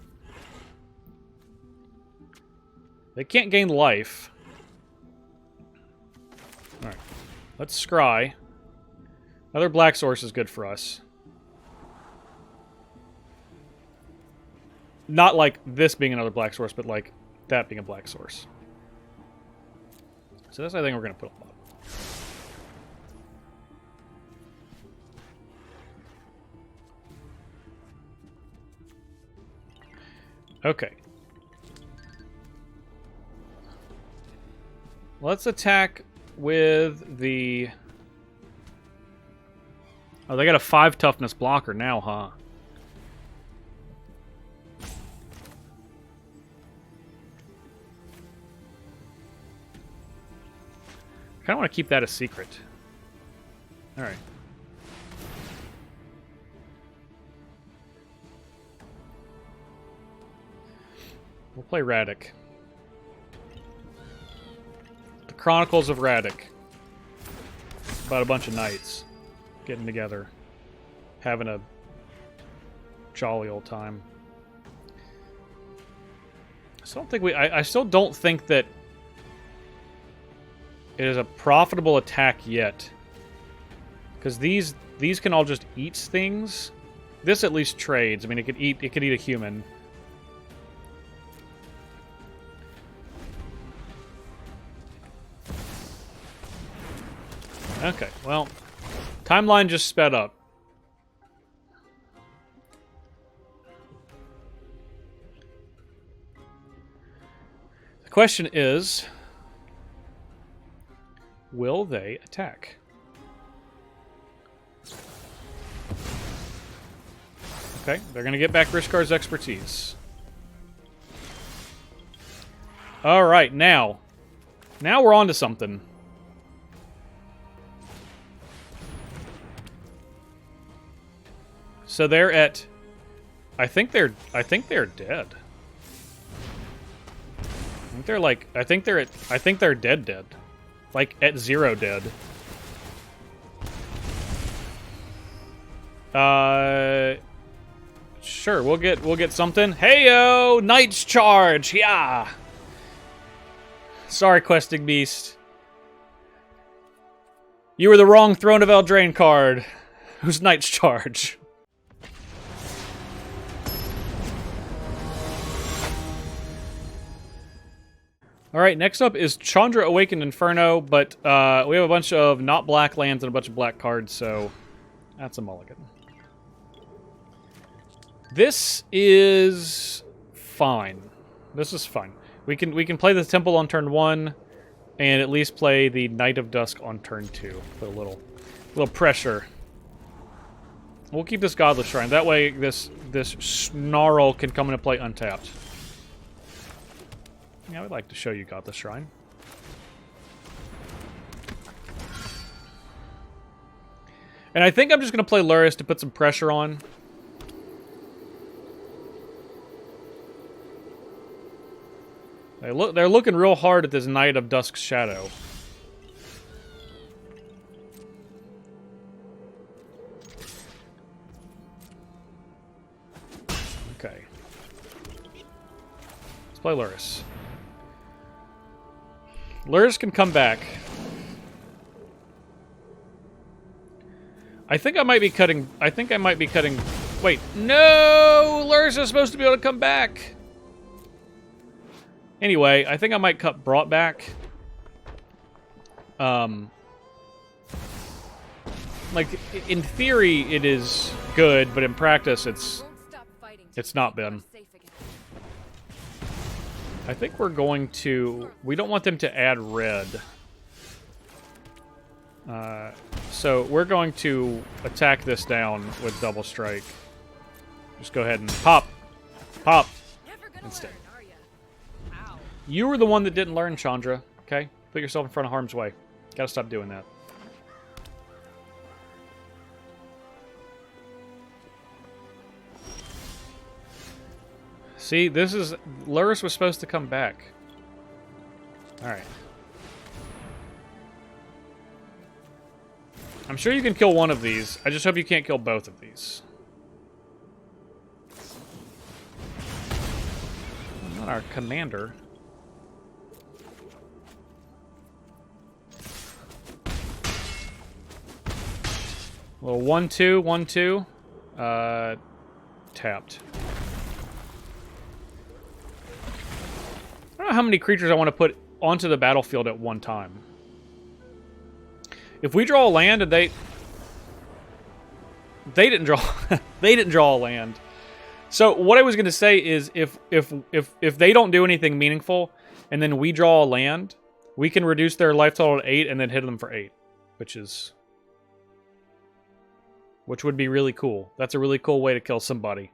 They can't gain life. Alright. Let's scry. Another black source is good for us. Not like this being another black source, but like that being a black source. So that's the thing we're going to put on bottom. Okay. Let's attack with the... Oh, they got a 5 toughness blocker now, huh? I kind of want to keep that a secret. Alright. We'll play Raddic. The Chronicles of Raddic. About a bunch of knights getting together. Having a jolly old time. I still don't think that it is a profitable attack yet. Because these can all just eat things. This at least trades. I mean, it could eat a human. Okay, well, timeline just sped up. The question is, will they attack? Okay, they're going to get back Rishkar's expertise. Alright, now we're on to something. So they're at... I think they're dead. I think they're dead. Like, at 0 dead. Sure, we'll get something. Heyo! Knight's Charge! Yeah! Sorry, Questing Beast. You were the wrong Throne of Eldraine card. Who's Knight's Charge? Alright, next up is Chandra Awakened Inferno, but we have a bunch of not black lands and a bunch of black cards, so that's a mulligan. This is fine. This is fine. We can play the Temple on turn 1, and at least play the Night of Dusk on turn 2. Put a little pressure. We'll keep this Godless Shrine. That way this Snarl can come into play untapped. Yeah, I would like to show you Godless Shrine. And I think I'm just going to play Luris to put some pressure on. They're looking real hard at this Knight of Dusk's Shadow. Okay. Let's play Luris. Luris can come back. I think I might be cutting... Wait, no! Luris is supposed to be able to come back! Anyway, I think I might cut Brought back. Like, in theory, it is good, but in practice, it's not been. I think we're going to... We don't want them to add red. So we're going to attack this down with Double Strike. Just go ahead and pop. Pop. Instead. You were the one that didn't learn, Chandra. Okay? Put yourself in front of harm's way. Gotta stop doing that. See, this is... Luris was supposed to come back. Alright. I'm sure you can kill one of these. I just hope you can't kill both of these. Not our commander. Little 1-2, 1-2. Tapped. I don't know how many creatures I want to put onto the battlefield at one time. If we draw a land and they didn't draw they didn't draw a land. So what I was going to say is if they don't do anything meaningful and then we draw a land, we can reduce their life total to 8 and then hit them for 8, which would be really cool. That's a really cool way to kill somebody.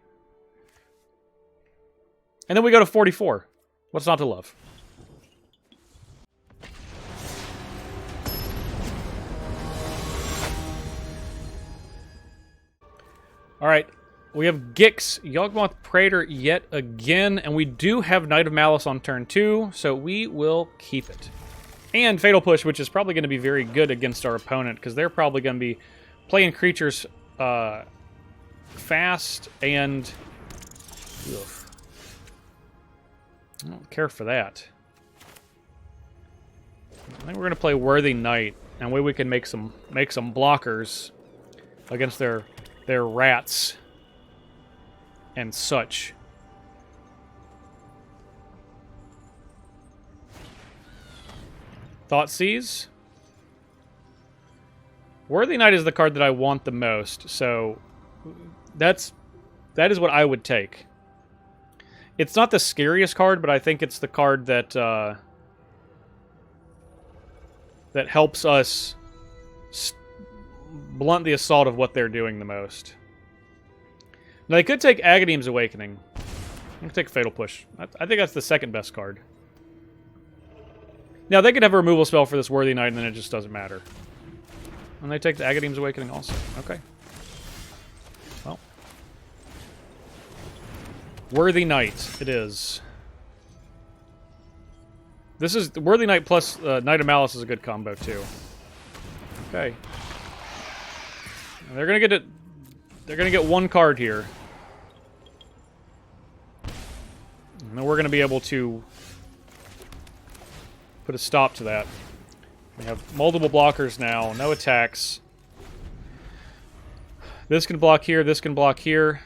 And then we go to 44. What's not to love? Alright, we have Gix, Yawgmoth Praetor yet again, and we do have Knight of Malice on turn 2, so we will keep it. And Fatal Push, which is probably going to be very good against our opponent, because they're probably going to be playing creatures fast and... Ugh. I don't care for that. I think we're going to play Worthy Knight, and we can make some blockers against their rats and such. Thoughtseize. Worthy Knight is the card that I want the most, so that is what I would take. It's not the scariest card, but I think it's the card that that helps us blunt the assault of what they're doing the most. Now, they could take Agadeem's Awakening. I'm going to take Fatal Push. I think that's the second best card. Now, they could have a removal spell for this Worthy Knight, and then it just doesn't matter. And they take the Agadeem's Awakening also. Okay. Well. Worthy Knight, it is. This is... Worthy Knight plus Knight of Malice is a good combo, too. Okay. And they're gonna get it... They're gonna get one card here. And then we're gonna be able to put a stop to that. We have multiple blockers now, no attacks. This can block here, this can block here.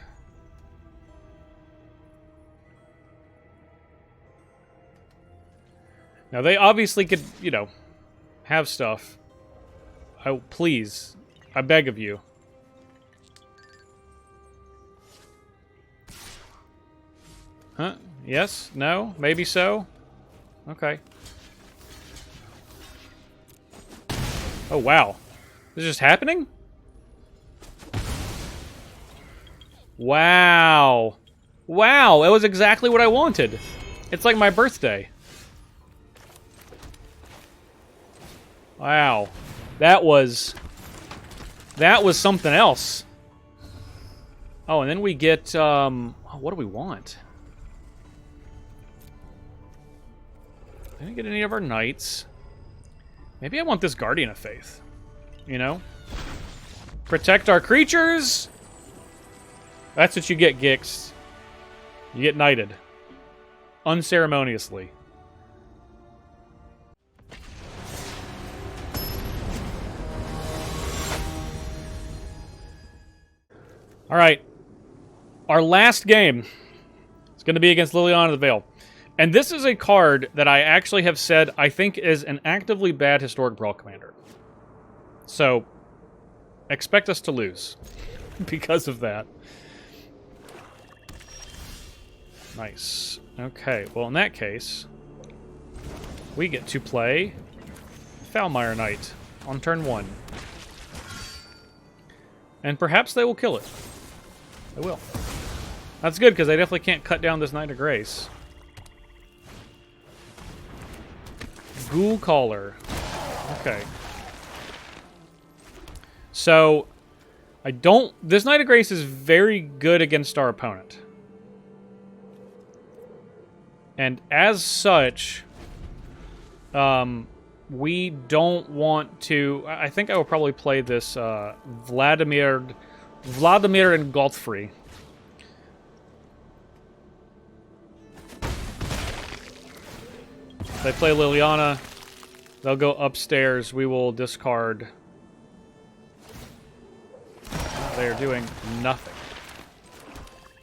Now they obviously could, you know, have stuff. Oh, please. I beg of you. Huh? Yes? No? Maybe so? Okay. Oh, wow. This is just happening? Wow. Wow, that was exactly what I wanted. It's like my birthday. Wow. That was That was something else. Oh, and then we get, what do we want? I didn't get any of our knights. Maybe I want this Guardian of Faith. You know? Protect our creatures! That's what you get, Gix. You get knighted. Unceremoniously. Alright. Our last game is going to be against Liliana the Veil. And this is a card that I actually have said I think is an actively bad Historic Brawl commander. So, expect us to lose because of that. Nice. Okay, well in that case, we get to play Foulmire Knight on turn 1. And perhaps they will kill it. They will. That's good, because they definitely can't cut down this Knight of Grace. Ghoul Caller. Okay. So, I don't... This Knight of Grace is very good against our opponent. And as such, we don't want to... I think I will probably play this Vladimir and Godfrey. They play Liliana. They'll go upstairs. We will discard. They are doing nothing.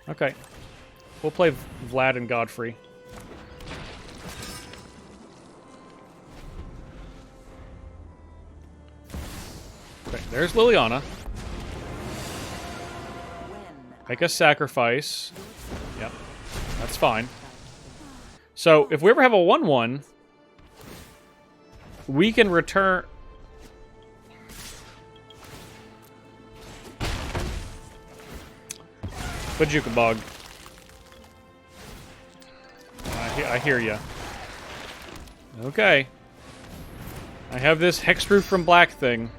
Okay. We'll play Vlad and Godfrey. Okay, there's Liliana. Make a sacrifice. Yep. That's fine. So, if we ever have a 1-1, we can return... Bajuka Bog. I hear ya. Okay. I have this Hexproof from Black thing.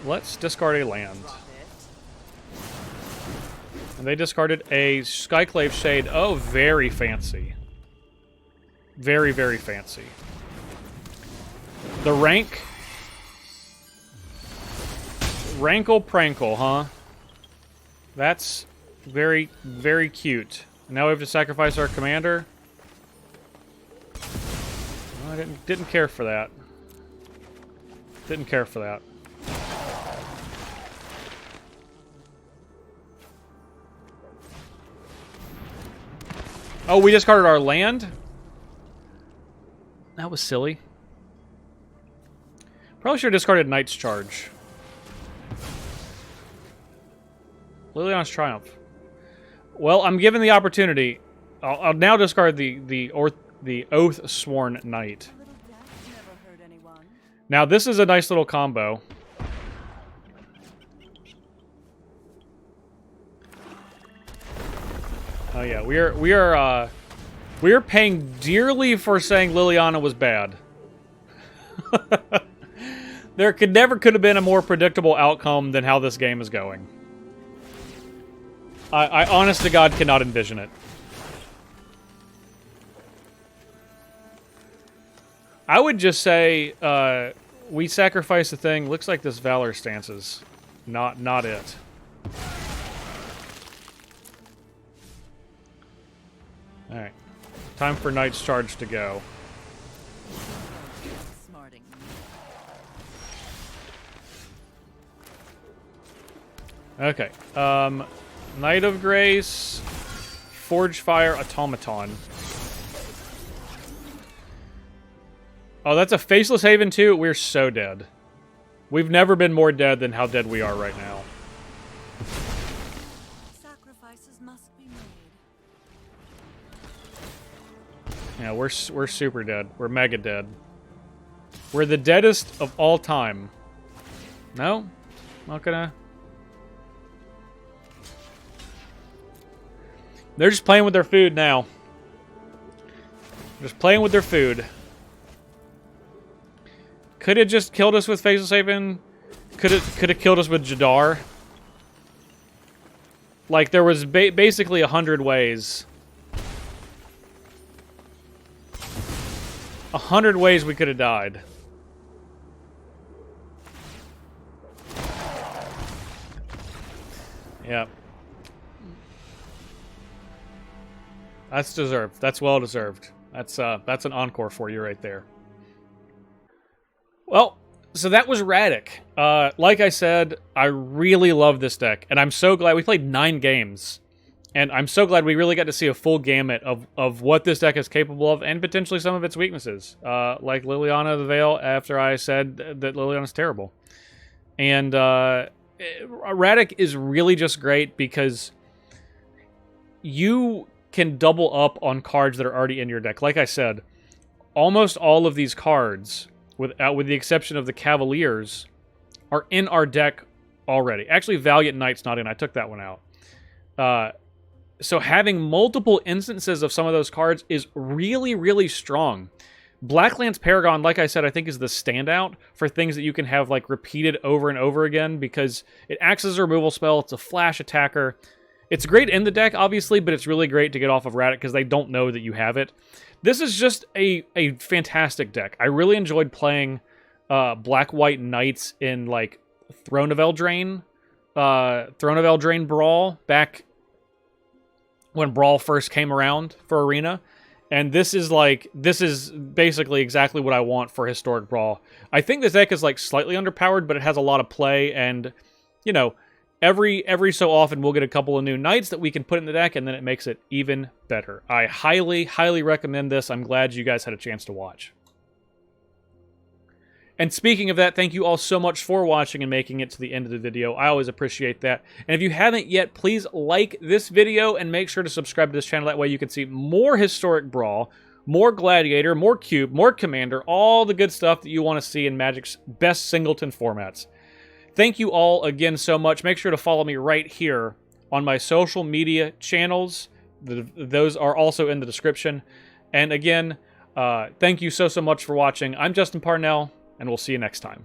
Let's discard a land. And they discarded a Skyclave Shade. Oh, very fancy. Very, very fancy. The rank... Rankle Prankle, huh? That's very, very cute. Now we have to sacrifice our commander. Well, I didn't care for that. Didn't care for that. Oh, we discarded our land? That was silly. Probably should have discarded Knight's Charge. Liliana's Triumph. Well, I'm given the opportunity. I'll now discard the Oath Sworn Knight. Now, this is a nice little combo. Oh yeah, we are paying dearly for saying Liliana was bad. There could have been a more predictable outcome than how this game is going. I honest to God cannot envision it. I would just say we sacrifice the thing. Looks like this Valor stance is not it. Alright. Time for Knight's Charge to go. Okay. Knight of Grace, Forge Fire, Automaton. Oh, that's a Faceless Haven too? We're so dead. We've never been more dead than how dead we are right now. Sacrifices must be made. Yeah, we're super dead. We're mega dead. We're the deadest of all time. No? Not gonna... They're just playing with their food now. Just playing with their food. could have just killed us with Faceless Haven. Could have killed us with Jadar. Like, there was basically 100 ways. 100 ways we could have died. Yeah. That's deserved. That's well deserved. That's an encore for you right there. Well, so that was Raddic. Like I said, I really love this deck, and I'm so glad we played 9 games. And I'm so glad we really got to see a full gamut of what this deck is capable of, and potentially some of its weaknesses. Like Liliana the Veil, after I said that Liliana's terrible. And Raddic is really just great because you can double up on cards that are already in your deck. Like I said, almost all of these cards, with the exception of the Cavaliers, are in our deck already. Actually, Valiant Knight's not in. I took that one out. So having multiple instances of some of those cards is really, really strong. Blacklands Paragon, like I said, I think is the standout for things that you can have like repeated over and over again because it acts as a removal spell. It's a flash attacker. It's great in the deck, obviously, but it's really great to get off of Raddic because they don't know that you have it. This is just a fantastic deck. I really enjoyed playing Black-White Knights in like Throne of Eldraine Brawl back when Brawl first came around for Arena. And this is basically exactly what I want for Historic Brawl. I think this deck is like slightly underpowered, but it has a lot of play, and you know, every so often we'll get a couple of new knights that we can put in the deck, and then it makes it even better. I highly, highly recommend this. I'm glad you guys had a chance to watch. And speaking of that, thank you all so much for watching and making it to the end of the video. I always appreciate that. And if you haven't yet, please like this video and make sure to subscribe to this channel. That way you can see more Historic Brawl, more Gladiator, more Cube, more Commander, all the good stuff that you want to see in Magic's best singleton formats. Thank you all again so much. Make sure to follow me right here on my social media channels. Those are also in the description. And again, thank you so much for watching. I'm Justin Parnell, and we'll see you next time.